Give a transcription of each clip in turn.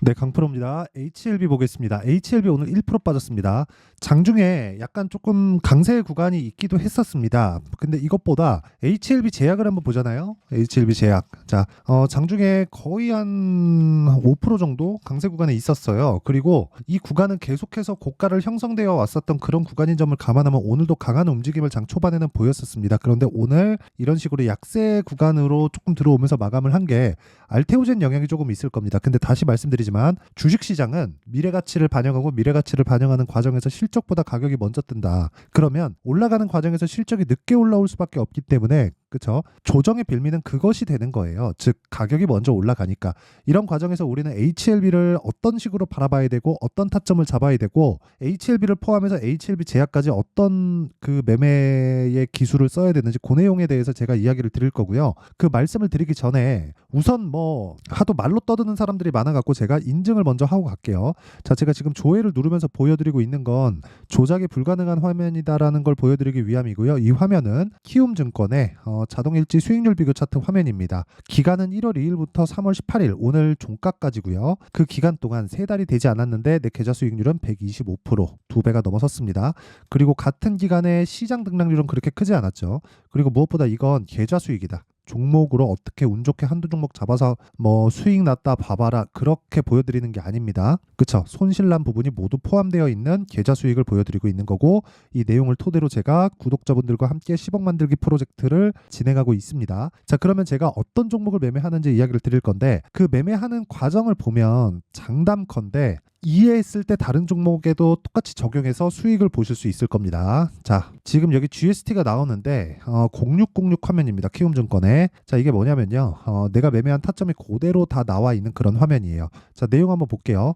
네, 강프로입니다. HLB 보겠습니다. HLB 오늘 1% 빠졌습니다. 장중에 약간 조금 강세 구간이 있기도 했었습니다. 근데 이것보다 HLB 제약을 한번 보잖아요. HLB 제약. 자, 장중에 거의 한 5% 정도 강세 구간에 있었어요. 그리고 이 구간은 계속해서 고가를 형성되어 왔었던 그런 구간인 점을 감안하면 오늘도 강한 움직임을 장 초반에는 보였었습니다. 그런데 오늘 이런 식으로 약세 구간으로 조금 들어오면서 마감을 한 게 알테오젠 영향이 조금 있을 겁니다. 근데 다시 말씀드리지만 주식시장은 미래가치를 반영하고 미래가치를 반영하는 과정에서 실적보다 가격이 먼저 뜬다. 그러면 올라가는 과정에서 실적이 늦게 올라올 수밖에 없기 때문에 그렇죠. 조정의 빌미는 그것이 되는 거예요. 즉 가격이 먼저 올라가니까 이런 과정에서 우리는 HLB를 어떤 식으로 바라봐야 되고 어떤 타점을 잡아야 되고 HLB를 포함해서 HLB 제약까지 어떤 그 매매의 기술을 써야 되는지 그 내용에 대해서 제가 이야기를 드릴 거고요. 그 말씀을 드리기 전에 우선 뭐 하도 말로 떠드는 사람들이 많아갖고 제가 인증을 먼저 하고 갈게요. 자, 제가 지금 조회를 누르면서 보여드리고 있는 건 조작이 불가능한 화면이다라는 걸 보여드리기 위함이고요. 이 화면은 키움증권의 자동일지 수익률 비교 차트 화면입니다. 기간은 1월 2일부터 3월 18일 오늘 종가까지고요. 그 기간 동안 3달이 되지 않았는데 내 계좌 수익률은 125%, 2배가 넘어섰습니다. 그리고 같은 기간에 시장 등락률은 그렇게 크지 않았죠. 그리고 무엇보다 이건 계좌 수익이다. 종목으로 어떻게 운 좋게 한두 종목 잡아서 뭐 수익 났다 봐봐라 그렇게 보여드리는 게 아닙니다. 그쵸? 손실난 부분이 모두 포함되어 있는 계좌 수익을 보여드리고 있는 거고 이 내용을 토대로 제가 구독자분들과 함께 10억 만들기 프로젝트를 진행하고 있습니다. 자, 그러면 제가 어떤 종목을 매매하는지 이야기를 드릴 건데 그 매매하는 과정을 보면 장담컨대 이해했을 때 다른 종목에도 똑같이 적용해서 수익을 보실 수 있을 겁니다. 자, 지금 여기 GST가 나오는데 0606 화면입니다. 키움증권에. 자, 이게 뭐냐면요. 내가 매매한 타점이 그대로 다 나와 있는 그런 화면이에요. 자, 내용 한번 볼게요.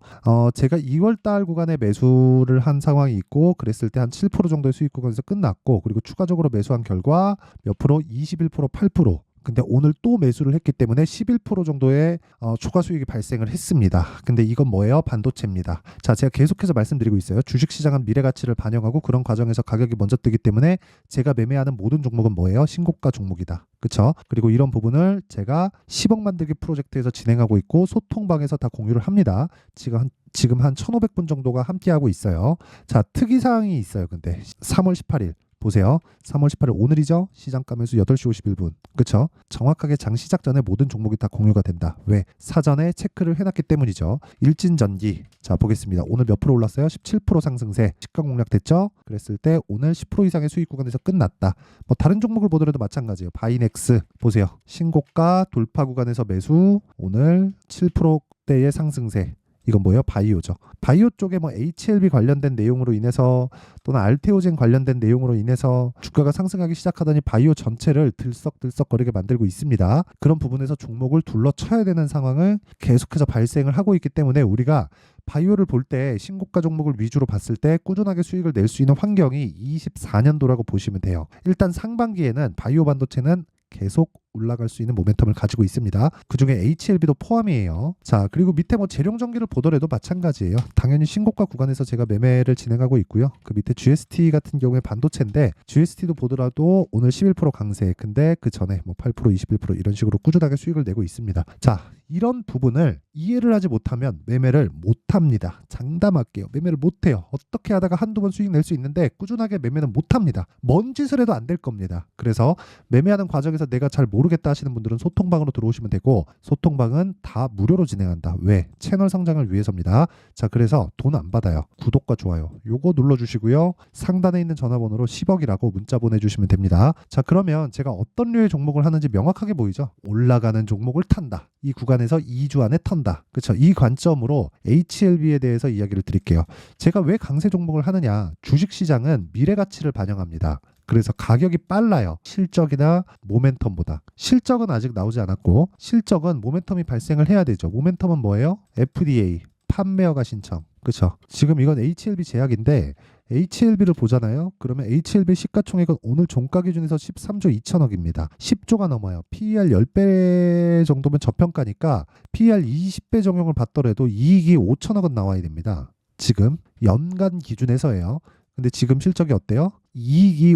제가 2월 달 구간에 매수를 한 상황이 있고 그랬을 때 한 7% 정도의 수익 구간에서 끝났고 그리고 추가적으로 매수한 결과 몇 프로? 21%, 8%. 근데 오늘 또 매수를 했기 때문에 11% 정도의 초과 수익이 발생을 했습니다. 근데 이건 뭐예요? 반도체입니다. 자, 제가 계속해서 말씀드리고 있어요. 주식시장은 미래가치를 반영하고 그런 과정에서 가격이 먼저 뜨기 때문에 제가 매매하는 모든 종목은 뭐예요? 신고가 종목이다. 그쵸? 그리고 이런 부분을 제가 10억 만들기 프로젝트에서 진행하고 있고 소통방에서 다 공유를 합니다. 지금 한 1,500분 정도가 함께하고 있어요. 자, 특이사항이 있어요. 근데 3월 18일 보세요. 3월 18일 오늘이죠. 시장가 매수 8시 51분. 그쵸? 정확하게 장 시작 전에 모든 종목이 다 공유가 된다. 왜? 사전에 체크를 해놨기 때문이죠. 일진전기. 자, 보겠습니다. 오늘 몇 프로 올랐어요? 17% 상승세. 시가 공략 됐죠? 그랬을 때 오늘 10% 이상의 수익 구간에서 끝났다. 뭐 다른 종목을 보더라도 마찬가지예요. 바이넥스 보세요. 신고가 돌파 구간에서 매수. 오늘 7%대의 상승세. 이건 뭐예요? 바이오죠. 바이오 쪽에 뭐 HLB 관련된 내용으로 인해서 또는 알테오젠 관련된 내용으로 인해서 주가가 상승하기 시작하더니 바이오 전체를 들썩들썩거리게 만들고 있습니다. 그런 부분에서 종목을 둘러쳐야 되는 상황을 계속해서 발생을 하고 있기 때문에 우리가 바이오를 볼 때 신고가 종목을 위주로 봤을 때 꾸준하게 수익을 낼 수 있는 환경이 24년도라고 보시면 돼요. 일단 상반기에는 바이오 반도체는 계속 올라갈 수 있는 모멘텀을 가지고 있습니다. 그중에 HLB도 포함이에요. 자, 그리고 밑에 뭐 재룡전기를 보더라도 마찬가지예요. 당연히 신고가 구간에서 제가 매매를 진행하고 있고요. 그 밑에 GST 같은 경우에 반도체인데 GST도 보더라도 오늘 11% 강세. 근데 그 전에 뭐 8%, 21% 이런 식으로 꾸준하게 수익을 내고 있습니다. 자, 이런 부분을 이해를 하지 못하면 매매를 못합니다. 장담할게요. 매매를 못해요. 어떻게 하다가 한두 번 수익 낼 수 있는데 꾸준하게 매매는 못합니다. 뭔 짓을 해도 안 될 겁니다. 그래서 매매하는 과정에서 내가 잘 모르겠다 하시는 분들은 소통방으로 들어오시면 되고 소통방은 다 무료로 진행한다. 왜? 채널 성장을 위해서입니다. 자, 그래서 돈 안 받아요. 구독과 좋아요 요거 눌러주시고요. 상단에 있는 전화번호로 10억이라고 문자 보내주시면 됩니다. 자, 그러면 제가 어떤 류의 종목을 하는지 명확하게 보이죠? 올라가는 종목을 탄다. 이 구간에서 2주 안에 턴다. 그렇죠? 이 관점으로 HLB에 대해서 이야기를 드릴게요. 제가 왜 강세 종목을 하느냐? 주식시장은 미래가치를 반영합니다. 그래서 가격이 빨라요. 실적이나 모멘텀보다. 실적은 아직 나오지 않았고 실적은 모멘텀이 발생을 해야 되죠. 모멘텀은 뭐예요? FDA, 판매허가 신청. 그렇죠? 지금 이건 HLB 제약인데 HLB를 보잖아요. 그러면 HLB 시가총액은 오늘 종가 기준에서 13조 2천억입니다. 10조가 넘어요. PER 10배 정도면 저평가니까 PER 20배 적용을 받더라도 이익이 5천억은 나와야 됩니다. 지금 연간 기준에서예요. 근데 지금 실적이 어때요? 이익이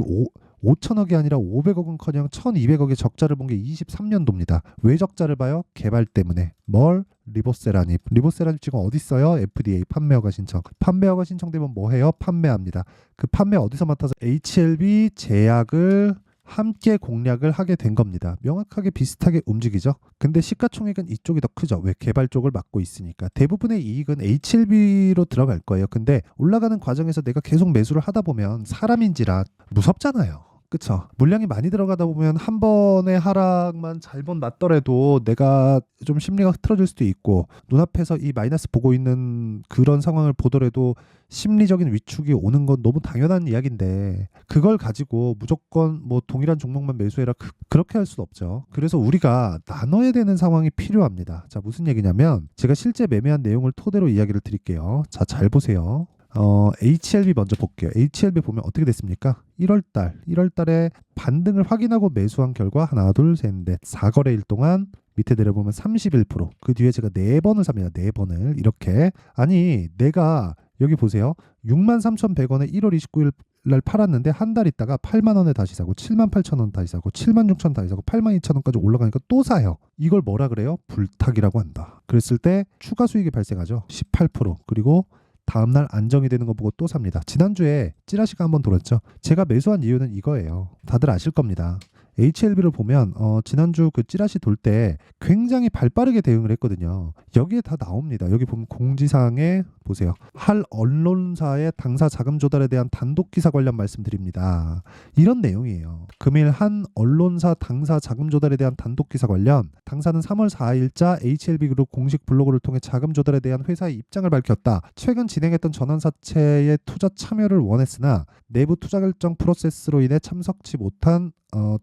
5천억이 아니라 500억은커녕 1200억의 적자를 본 게 23년도입니다. 왜 적자를 봐요? 개발 때문에. 뭘? 리보세라닙. 리보세라닙 지금 어디 있어요? FDA 판매허가 신청. 판매허가 신청되면 뭐 해요? 판매합니다. 그 판매 어디서 맡아서 HLB 제약을 함께 공략을 하게 된 겁니다. 명확하게 비슷하게 움직이죠. 근데 시가총액은 이쪽이 더 크죠. 왜? 개발 쪽을 맡고 있으니까. 대부분의 이익은 HLB로 들어갈 거예요. 근데 올라가는 과정에서 내가 계속 매수를 하다 보면 사람인지라 무섭잖아요. 그쵸? 물량이 많이 들어가다 보면 한 번의 하락만 잘못 났더라도 내가 좀 심리가 흐트러질 수도 있고, 눈앞에서 이 마이너스 보고 있는 그런 상황을 보더라도 심리적인 위축이 오는 건 너무 당연한 이야기인데, 그걸 가지고 무조건 뭐 동일한 종목만 매수해라, 그렇게 할 수는 없죠. 그래서 우리가 나눠야 되는 상황이 필요합니다. 자, 무슨 얘기냐면 제가 실제 매매한 내용을 토대로 이야기를 드릴게요. 자, 잘 보세요. HLB 먼저 볼게요. HLB 보면 어떻게 됐습니까? 1월달에 반등을 확인하고 매수한 결과 하나, 둘, 셋, 넷, 4거래일 동안 밑에 내려보면 31%. 그 뒤에 제가 4번을 삽니다. 4번을. 이렇게. 아니, 내가 여기 보세요. 63,100원에 1월 29일 날 팔았는데 한 달 있다가 8만 원에 다시 사고 78,000원 다시 사고 76,000원 다시 사고 82,000원까지 올라가니까 또 사요. 이걸 뭐라 그래요? 불탁이라고 한다. 그랬을 때 추가 수익이 발생하죠. 18%. 그리고 다음날 안정이 되는 거 보고 또 삽니다. 지난주에 찌라시가 한번 돌았죠. 제가 매수한 이유는 이거예요. 다들 아실 겁니다. HLB를 보면 지난주 그 찌라시 돌 때 굉장히 발빠르게 대응을 했거든요. 여기에 다 나옵니다. 여기 보면 공지사항에 보세요. 할 언론사의 당사 자금 조달에 대한 단독 기사 관련 말씀드립니다. 이런 내용이에요. 금일 한 언론사 당사 자금 조달에 대한 단독 기사 관련, 당사는 3월 4일자 HLB 그룹 공식 블로그를 통해 자금 조달에 대한 회사의 입장을 밝혔다. 최근 진행했던 전환사채의 투자 참여를 원했으나 내부 투자 결정 프로세스로 인해 참석치 못한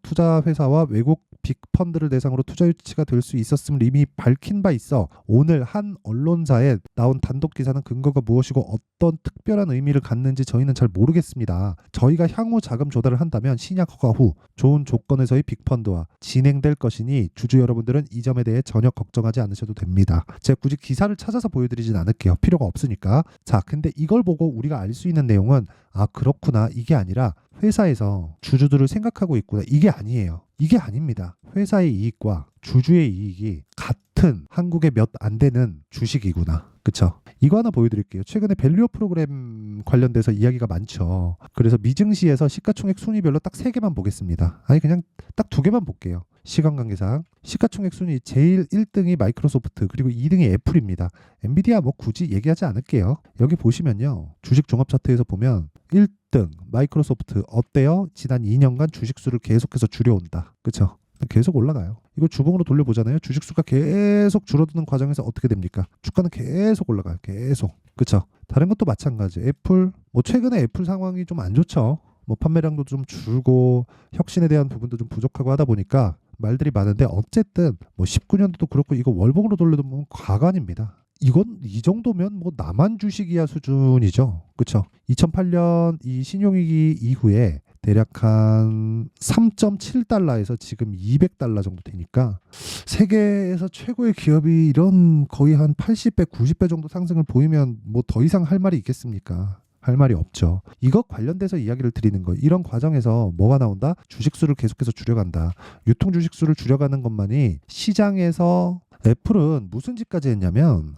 투자 회사와 외국 빅펀드를 대상으로 투자 유치가 될 수 있었음을 이미 밝힌 바 있어 오늘 한 언론사에 나온 단독 기사는 근거가 무엇이고 어떤 특별한 의미를 갖는지 저희는 잘 모르겠습니다. 저희가 향후 자금 조달을 한다면 신약 허가 후 좋은 조건에서의 빅펀드와 진행될 것이니 주주 여러분들은 이 점에 대해 전혀 걱정하지 않으셔도 됩니다. 제가 굳이 기사를 찾아서 보여드리진 않을게요. 필요가 없으니까. 자, 근데 이걸 보고 우리가 알 수 있는 내용은 그렇구나, 이게 아니라 회사에서 주주들을 생각하고 있구나, 이게 아니에요. 이게 아닙니다. 회사의 이익과 주주의 이익이 같은 한국의 몇 안 되는 주식이구나. 그쵸? 이거 하나 보여드릴게요. 최근에 밸류업 프로그램 관련돼서 이야기가 많죠. 그래서 미증시에서 시가총액 순위별로 딱 3개만 보겠습니다. 아니, 그냥 딱 2개만 볼게요. 시간 관계상 시가총액 순위 제일 1등이 마이크로소프트, 그리고 2등이 애플입니다. 엔비디아 뭐 굳이 얘기하지 않을게요. 여기 보시면요, 주식 종합 차트에서 보면 1등 마이크로소프트 어때요? 지난 2년간 주식수를 계속해서 줄여온다. 그쵸? 계속 올라가요. 이거 주봉으로 돌려보잖아요. 주식수가 계속 줄어드는 과정에서 어떻게 됩니까? 주가는 계속 올라가요. 계속. 그쵸? 다른 것도 마찬가지. 애플, 뭐 최근에 애플 상황이 좀 안 좋죠. 뭐 판매량도 좀 줄고 혁신에 대한 부분도 좀 부족하고 하다 보니까 말들이 많은데, 어쨌든 뭐 19년도도 그렇고 이거 월봉으로 돌려도 보면 과관입니다. 이건 이 정도면 뭐 나만 주식이야 수준이죠. 그렇죠? 2008년 이 신용위기 이후에 대략 한 3.7달러에서 지금 200달러 정도 되니까 세계에서 최고의 기업이 이런 거의 한 80배, 90배 정도 상승을 보이면 뭐 더 이상 할 말이 있겠습니까? 할 말이 없죠. 이것 관련돼서 이야기를 드리는 거예요. 이런 과정에서 뭐가 나온다? 주식수를 계속해서 줄여간다. 유통 주식수를 줄여가는 것만이 시장에서, 애플은 무슨 짓까지 했냐면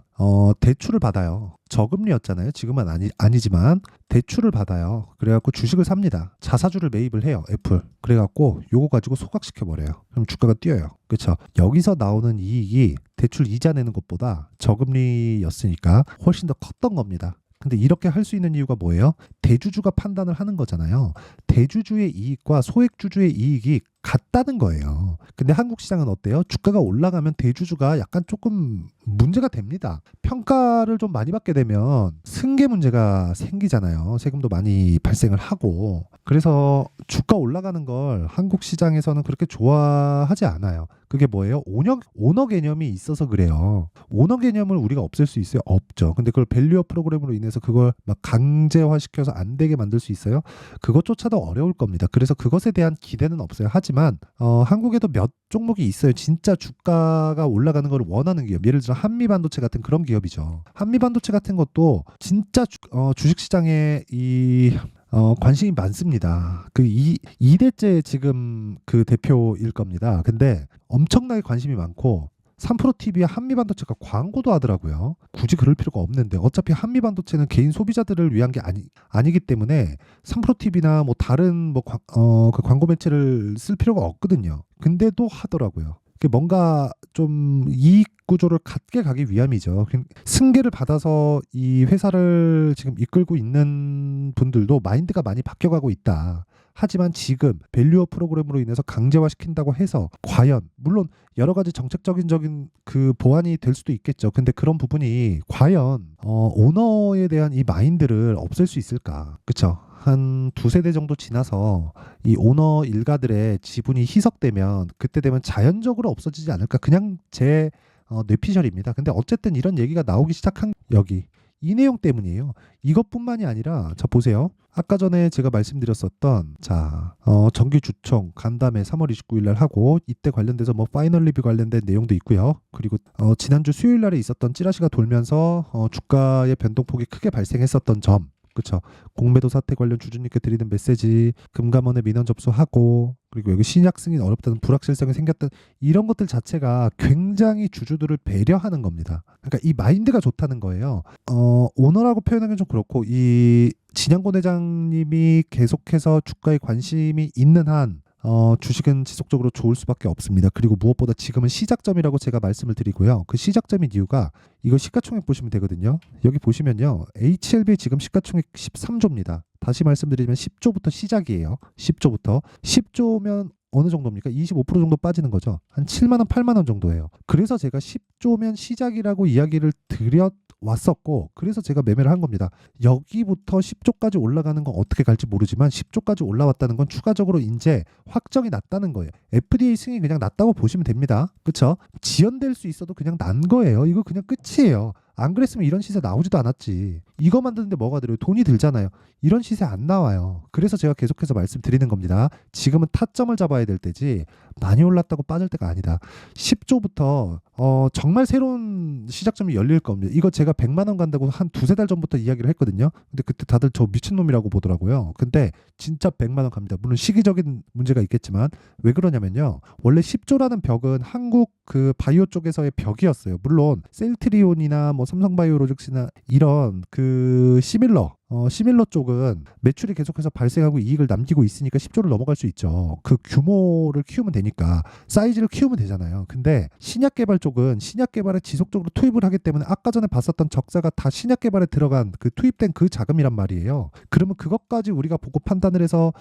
대출을 받아요. 저금리였잖아요. 지금은 아니지만 대출을 받아요. 그래갖고 주식을 삽니다. 자사주를 매입을 해요. 애플. 그래갖고 요거 가지고 소각시켜버려요. 그럼 주가가 뛰어요. 그렇죠? 여기서 나오는 이익이 대출 이자 내는 것보다 저금리였으니까 훨씬 더 컸던 겁니다. 근데 이렇게 할 수 있는 이유가 뭐예요? 대주주가 판단을 하는 거잖아요. 대주주의 이익과 소액주주의 이익이 같다는 거예요. 근데 한국 시장은 어때요? 주가가 올라가면 대주주가 약간 조금 문제가 됩니다. 평가를 좀 많이 받게 되면 승계 문제가 생기잖아요. 세금도 많이 발생을 하고. 그래서 주가 올라가는 걸 한국 시장에서는 그렇게 좋아하지 않아요. 그게 뭐예요? 오너 개념이 있어서 그래요. 오너 개념을 우리가 없앨 수 있어요? 없죠. 근데 그걸 밸류업 프로그램으로 인해서 그걸 막 강제화시켜서 안 되게 만들 수 있어요? 그것조차도 어려울 겁니다. 그래서 그것에 대한 기대는 없어요. 하지만 한국에도 몇 종목이 있어요. 진짜 주가가 올라가는 걸 원하는 기업. 예를 들어 한미반도체 같은 그런 기업이죠. 한미반도체 같은 것도 진짜 주식시장에 이 관심이 많습니다. 그 2대째 지금 그 대표일 겁니다. 근데 엄청나게 관심이 많고 3프로TV와 한미반도체가 광고도 하더라고요. 굳이 그럴 필요가 없는데 어차피 한미반도체는 개인 소비자들을 위한 게 아니기 때문에 3프로TV나 뭐 다른 뭐 그 광고 매체를 쓸 필요가 없거든요. 근데도 하더라고요. 그게 뭔가 좀 이익 구조를 갖게 가기 위함이죠. 승계를 받아서 이 회사를 지금 이끌고 있는 분들도 마인드가 많이 바뀌어가고 있다. 하지만 지금 밸류업 프로그램으로 인해서 강제화시킨다고 해서 과연 물론 여러 가지 정책적인 그 보완이 될 수도 있겠죠. 근데 그런 부분이 과연 오너에 대한 이 마인드를 없앨 수 있을까? 그쵸? 한 두세 대 정도 지나서 이 오너 일가들의 지분이 희석되면 그때 되면 자연적으로 없어지지 않을까? 그냥 제 뇌피셜입니다. 근데 어쨌든 이런 얘기가 나오기 시작한 여기 이 내용 때문이에요. 이것뿐만이 아니라 자 보세요. 아까 전에 제가 말씀드렸었던 정기 주총 간담회 3월 29일 날 하고 이때 관련돼서 뭐 파이널 리뷰 관련된 내용도 있고요. 그리고 지난주 수요일 날에 있었던 찌라시가 돌면서 주가의 변동폭이 크게 발생했었던 점. 그렇죠. 공매도 사태 관련 주주님께 드리는 메시지, 금감원에 민원 접수하고 그리고 여기 신약 승인 어렵다는 불확실성이 생겼던 이런 것들 자체가 굉장히 주주들을 배려하는 겁니다. 그러니까 이 마인드가 좋다는 거예요. 오너라고 표현하기는 좀 그렇고 이 진양권 회장님이 계속해서 주가에 관심이 있는 한 주식은 지속적으로 좋을 수밖에 없습니다. 그리고 무엇보다 지금은 시작점이라고 제가 말씀을 드리고요. 그 시작점인 이유가 이거 시가총액 보시면 되거든요. 여기 보시면요. HLB 지금 시가총액 13조입니다. 다시 말씀드리면 10조부터 시작이에요. 10조부터. 10조면 어느 정도입니까? 25% 정도 빠지는 거죠. 한 7만 원, 8만 원 정도예요. 그래서 제가 10조면 시작이라고 이야기를 왔었고 그래서 제가 매매를 한 겁니다. 여기부터 10조까지 올라가는 건 어떻게 갈지 모르지만 10조까지 올라왔다는 건 추가적으로 이제 확정이 났다는 거예요. FDA 승인이 그냥 났다고 보시면 됩니다. 그렇죠? 지연될 수 있어도 그냥 난 거예요. 이거 그냥 끝이에요. 안 그랬으면 이런 시세 나오지도 않았지. 이거 만드는데 뭐가 들어요? 돈이 들잖아요. 이런 시세 안 나와요. 그래서 제가 계속해서 말씀드리는 겁니다. 지금은 타점을 잡아야 될 때지 많이 올랐다고 빠질 때가 아니다. 10조부터 정말 새로운 시작점이 열릴 겁니다. 이거 제가 100만 원 간다고 한 두세 달 전부터 이야기를 했거든요. 근데 그때 다들 저 미친놈이라고 보더라고요. 근데 진짜 100만 원 갑니다. 물론 시기적인 문제가 있겠지만 왜 그러냐면요. 원래 10조라는 벽은 한국 그 바이오 쪽에서의 벽이었어요. 물론 셀트리온이나 뭐 삼성바이오로직스나 이런 그 시밀러 쪽은 매출이 계속해서 발생하고 이익을 남기고 있으니까 10조를 넘어갈 수 있죠. 그 규모를 키우면 되니까 사이즈를 키우면 되잖아요. 근데 신약 개발 쪽은 신약 개발에 지속적으로 투입을 하기 때문에 아까 전에 봤었던 적자가 다 신약 개발에 들어간 그 투입된 그 자금이란 말이에요. 그러면 그것까지 우리가 보고 판단을 해서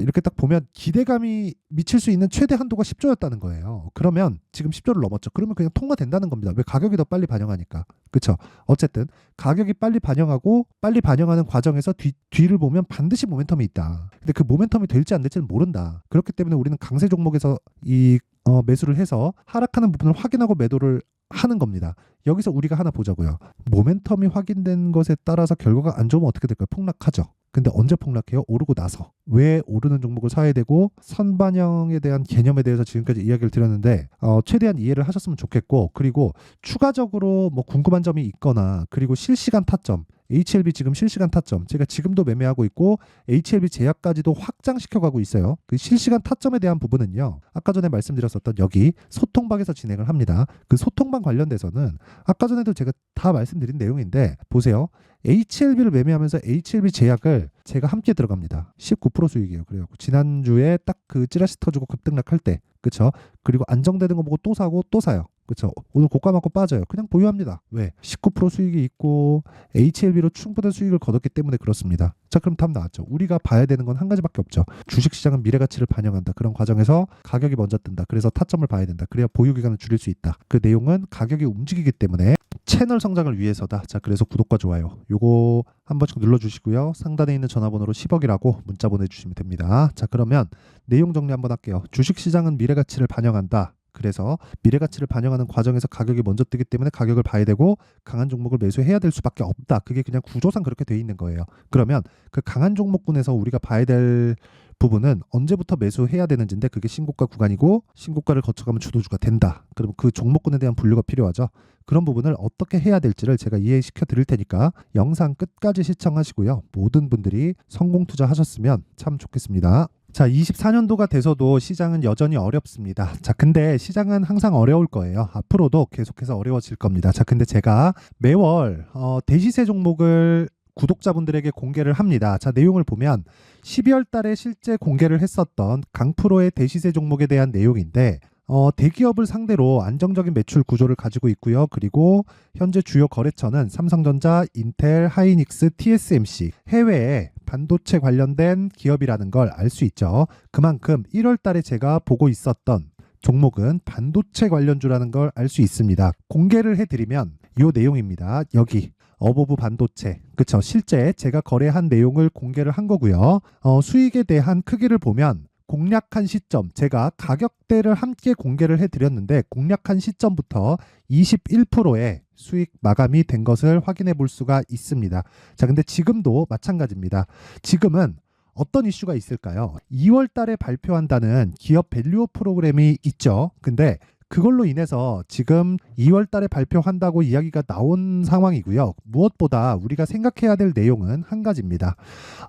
이렇게 딱 보면 기대감이 미칠 수 있는 최대 한도가 10조였다는 거예요. 그러면 지금 10조를 넘었죠. 그러면 그냥 통과된다는 겁니다. 왜? 가격이 더 빨리 반영하니까. 그렇죠? 어쨌든 가격이 빨리 반영하고 빨리 반영하는 과정에서 뒤를 보면 반드시 모멘텀이 있다. 근데 그 모멘텀이 될지 안 될지는 모른다. 그렇기 때문에 우리는 강세 종목에서 이 매수를 해서 하락하는 부분을 확인하고 매도를 하는 겁니다. 여기서 우리가 하나 보자고요. 모멘텀이 확인된 것에 따라서 결과가 안 좋으면 어떻게 될까요? 폭락하죠. 근데 언제 폭락해요? 오르고 나서. 왜 오르는 종목을 사야 되고 선반영에 대한 개념에 대해서 지금까지 이야기를 드렸는데 최대한 이해를 하셨으면 좋겠고 그리고 추가적으로 뭐 궁금한 점이 있거나 그리고 실시간 타점 HLB 지금 실시간 타점 제가 지금도 매매하고 있고 HLB 제약까지도 확장시켜가고 있어요. 그 실시간 타점에 대한 부분은요. 아까 전에 말씀드렸었던 여기 소통방에서 진행을 합니다. 그 소통방 관련돼서는 아까 전에도 제가 다 말씀드린 내용인데 보세요. HLB를 매매하면서 HLB 제약을 제가 함께 들어갑니다. 19% 수익이에요. 그래갖고 지난주에 딱 그 찌라시 터지고 급등락할 때 그쵸? 그리고 안정되는 거 보고 또 사고 또 사요. 그렇죠. 오늘 고가 맞고 빠져요. 그냥 보유합니다. 왜? 19% 수익이 있고 HLB로 충분한 수익을 거뒀기 때문에 그렇습니다. 자, 그럼 답 나왔죠. 우리가 봐야 되는 건 한 가지밖에 없죠. 주식시장은 미래 가치를 반영한다. 그런 과정에서 가격이 먼저 뜬다. 그래서 타점을 봐야 된다. 그래야 보유 기간을 줄일 수 있다. 그 내용은 가격이 움직이기 때문에 채널 성장을 위해서다. 자, 그래서 구독과 좋아요. 요거 한 번씩 눌러주시고요. 상단에 있는 전화번호로 10억이라고 문자 보내주시면 됩니다. 자, 그러면 내용 정리 한번 할게요. 주식시장은 미래 가치를 반영한다. 그래서 미래가치를 반영하는 과정에서 가격이 먼저 뜨기 때문에 가격을 봐야 되고 강한 종목을 매수해야 될 수밖에 없다. 그게 그냥 구조상 그렇게 돼 있는 거예요. 그러면 그 강한 종목군에서 우리가 봐야 될 부분은 언제부터 매수해야 되는지인데 그게 신고가 구간이고 신고가를 거쳐가면 주도주가 된다. 그럼 그 종목군에 대한 분류가 필요하죠. 그런 부분을 어떻게 해야 될지를 제가 이해시켜 드릴 테니까 영상 끝까지 시청하시고요. 모든 분들이 성공 투자하셨으면 참 좋겠습니다. 자, 24년도가 돼서도 시장은 여전히 어렵습니다. 자, 근데 시장은 항상 어려울 거예요. 앞으로도 계속해서 어려워질 겁니다. 자, 근데 제가 매월 대시세 종목을 구독자분들에게 공개를 합니다. 자, 내용을 보면 12월 달에 실제 공개를 했었던 강프로의 대시세 종목에 대한 내용인데 대기업을 상대로 안정적인 매출 구조를 가지고 있고요. 그리고 현재 주요 거래처는 삼성전자, 인텔, 하이닉스, TSMC, 해외에 반도체 관련된 기업이라는 걸 알 수 있죠. 그만큼 1월 달에 제가 보고 있었던 종목은 반도체 관련주라는 걸 알 수 있습니다. 공개를 해드리면 이 내용입니다. 여기 어보브 반도체, 그쵸? 실제 제가 거래한 내용을 공개를 한 거고요. 수익에 대한 크기를 보면 공략한 시점, 제가 가격대를 함께 공개를 해드렸는데 공략한 시점부터 21%의 수익 마감이 된 것을 확인해 볼 수가 있습니다. 자, 근데 지금도 마찬가지입니다. 지금은 어떤 이슈가 있을까요? 2월 달에 발표한다는 기업 밸류업 프로그램이 있죠. 근데 그걸로 인해서 지금 2월 달에 발표한다고 이야기가 나온 상황이고요. 무엇보다 우리가 생각해야 될 내용은 한 가지입니다.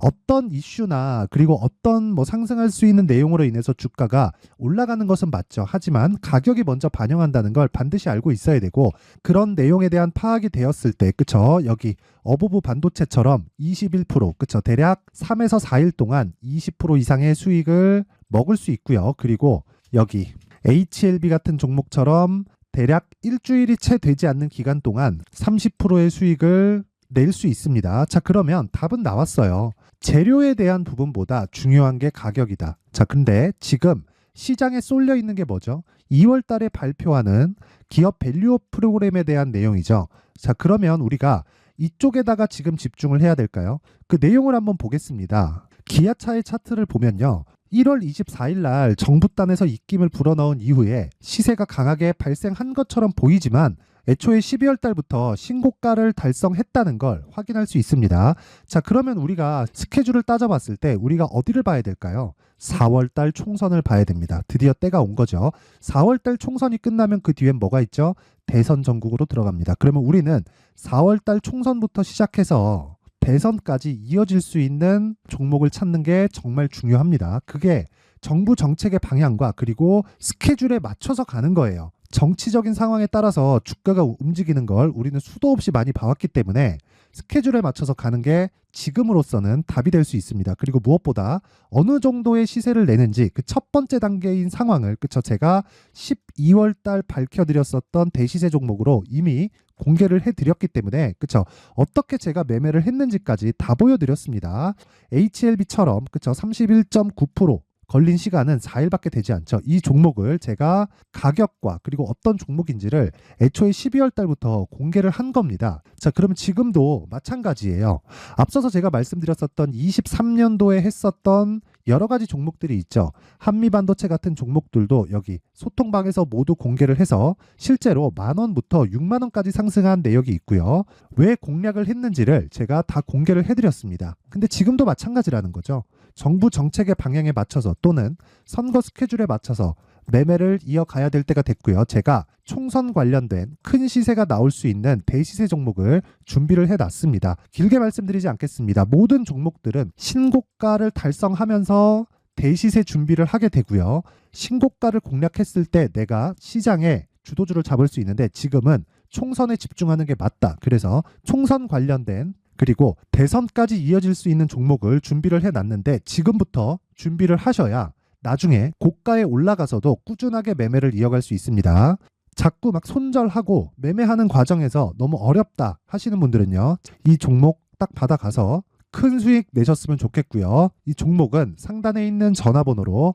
어떤 이슈나 그리고 어떤 상승할 수 있는 내용으로 인해서 주가가 올라가는 것은 맞죠. 하지만 가격이 먼저 반영한다는 걸 반드시 알고 있어야 되고 그런 내용에 대한 파악이 되었을 때 그쵸? 여기 어보브 반도체처럼 21% 그쵸? 대략 3에서 4일 동안 20% 이상의 수익을 먹을 수 있고요. 그리고 여기 HLB 같은 종목처럼 대략 일주일이 채 되지 않는 기간 동안 30%의 수익을 낼 수 있습니다. 자, 그러면 답은 나왔어요. 재료에 대한 부분보다 중요한 게 가격이다. 자, 근데 지금 시장에 쏠려 있는 게 뭐죠? 2월 달에 발표하는 기업 밸류업 프로그램에 대한 내용이죠. 자, 그러면 우리가 이쪽에다가 지금 집중을 해야 될까요? 그 내용을 한번 보겠습니다. 기아차의 차트를 보면요. 1월 24일 날 정부단에서 입김을 불어넣은 이후에 시세가 강하게 발생한 것처럼 보이지만 애초에 12월 달부터 신고가를 달성했다는 걸 확인할 수 있습니다. 자, 그러면 우리가 스케줄을 따져봤을 때 우리가 어디를 봐야 될까요? 4월 달 총선을 봐야 됩니다. 드디어 때가 온 거죠. 4월 달 총선이 끝나면 그 뒤엔 뭐가 있죠? 대선 전국으로 들어갑니다. 그러면 우리는 4월 달 총선부터 시작해서 대선까지 이어질 수 있는 종목을 찾는 게 정말 중요합니다. 그게 정부 정책의 방향과 그리고 스케줄에 맞춰서 가는 거예요. 정치적인 상황에 따라서 주가가 움직이는 걸 우리는 수도 없이 많이 봐왔기 때문에 스케줄에 맞춰서 가는 게 지금으로서는 답이 될 수 있습니다. 그리고 무엇보다 어느 정도의 시세를 내는지 그 첫 번째 단계인 상황을 그쵸 제가 12월 달 밝혀드렸었던 대시세 종목으로 이미 공개를 해드렸기 때문에 그쵸 어떻게 제가 매매를 했는지까지 다 보여드렸습니다. HLB처럼 그쵸 31.9% 걸린 시간은 4일밖에 되지 않죠. 이 종목을 제가 가격과 그리고 어떤 종목인지를 애초에 12월 달부터 공개를 한 겁니다. 자, 그러면 지금도 마찬가지예요. 앞서서 제가 말씀드렸었던 23년도에 했었던 여러 가지 종목들이 있죠. 한미반도체 같은 종목들도 여기 소통방에서 모두 공개를 해서 실제로 10,000원부터 60,000원까지 상승한 내역이 있고요. 왜 공략을 했는지를 제가 다 공개를 해드렸습니다. 근데 지금도 마찬가지라는 거죠. 정부 정책의 방향에 맞춰서 또는 선거 스케줄에 맞춰서 매매를 이어가야 될 때가 됐고요. 제가 총선 관련된 큰 시세가 나올 수 있는 대시세 종목을 준비를 해놨습니다. 길게 말씀드리지 않겠습니다. 모든 종목들은 신고가를 달성하면서 대시세 준비를 하게 되고요. 신고가를 공략했을 때 내가 시장에 주도주를 잡을 수 있는데 지금은 총선에 집중하는 게 맞다. 그래서 총선 관련된 그리고 대선까지 이어질 수 있는 종목을 준비를 해놨는데 지금부터 준비를 하셔야 나중에 고가에 올라가서도 꾸준하게 매매를 이어갈 수 있습니다. 자꾸 막 손절하고 매매하는 과정에서 너무 어렵다 하시는 분들은요. 이 종목 딱 받아가서 큰 수익 내셨으면 좋겠고요. 이 종목은 상단에 있는 전화번호로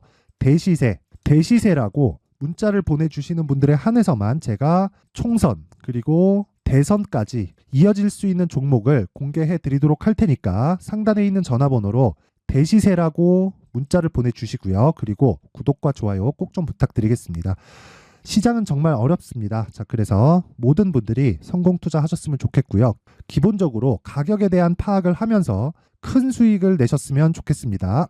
대시세라고 문자를 보내주시는 분들에 한해서만 제가 총선 그리고 대선까지 이어질 수 있는 종목을 공개해 드리도록 할 테니까 상단에 있는 전화번호로 대시세라고 문자를 보내주시고요. 그리고 구독과 좋아요 꼭 좀 부탁드리겠습니다. 시장은 정말 어렵습니다. 자, 그래서 모든 분들이 성공 투자하셨으면 좋겠고요. 기본적으로 가격에 대한 파악을 하면서 큰 수익을 내셨으면 좋겠습니다.